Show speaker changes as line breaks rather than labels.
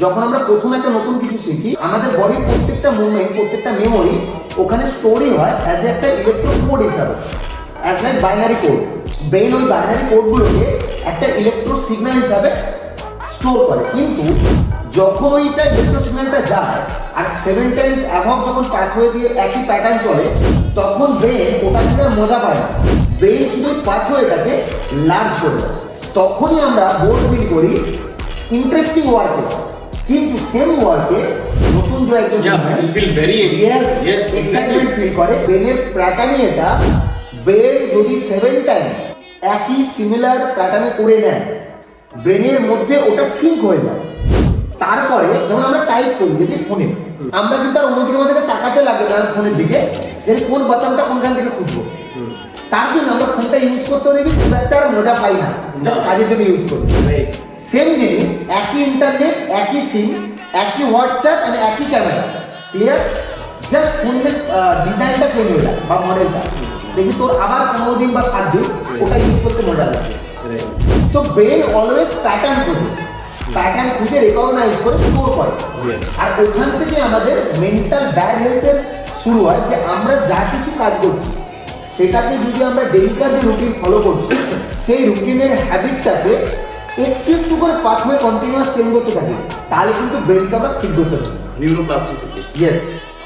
যখন আমরা প্রথম একটা নতুন কিছু শিখি, আমাদের বডির প্রত্যেকটা মুভমেন্ট, প্রত্যেকটা মেমোরি ওখানে স্টোরই হয় অ্যাজ একটা ইলেকট্রো কোড হিসাবে, as like binary code. Brain ওই বাইনারি কোডগুলোকে একটা ইলেকট্রো সিগন্যাল হিসাবে স্টোর করে। কিন্তু যখন ওইটা ইলেকট্রো সিগন্যালটা যায় আর 7 টাইমস অ্যাভাব যখন পাথওয়ে দিয়ে একই প্যাটার্ন চলে, তখন ব্রেন ওটা থেকে আর মজা পায় না। ব্রেন শুধু পাথওয়েটাকে লার্জ করে দেয়। তখনই আমরা বোর ফিল করি ইন্টারেস্টিং ওয়ার্কে। কিন্তু সেম ওয়ার্কে নতুন যে একজন এক্সাইটমেন্ট ফিল করে, ব্রেনের প্যাটার্নই এটা। ব্রেন যদি 7 টাইমস একই সিমিলার প্যাটার্নে করে নেয়, ব্রেনের মধ্যে ওটা সিঙ্ক হয়ে যায়। তারপরে যেমন আমরা টাইপ করি যদি ফোনে, আমরা কিন্তু আর অন্যদিকে আমাদেরকে তাকাতে লাগে না ফোনের দিকে, যে কোন বাটনটা কোনখান থেকে খুঁজবো। তার জন্য আমরা ফোনটা ইউজ করতে দেখি খুব একটা আর মজা পাই না, জাস্ট কাজের জন্য ইউজ করি। সেম জিনিস, একই ইন্টারনেট, একই সিম, একই হোয়াটসঅ্যাপ আর একই ক্যামেরা, ক্লিয়ার? জাস্ট ফোনের ডিজাইনটা চেঞ্জ হয়ে যায় বা মডেলটা, দেখি তোর আবার 15 দিন বা 7 দিন ওটা ইউজ করতে মজা লাগে। তো ব্রেন অলওয়েজ প্যাটার্ন খুঁজে, প্যাটার্ন খুঁজে রেকগনাইজ করে স্টোর করে। আর ওখান থেকে আমাদের মেন্টাল ব্যাড হেলথের শুরু হয়, যে আমরা যা কিছু কাজ করছি সেটাকে যদি আমরা ডেইলিকার যে রুটিন ফলো করছি, সেই রুটিনের হ্যাবিটটাকে একটু একটু করে পাথওয়ে কন্টিনিউয়াস চেঞ্জ করতে থাকি, তাহলে কিন্তু ব্রেনকে আমরা ঠিক করতে পারি।
নিউরোপ্লাস্টিসিটি।
ইয়েস।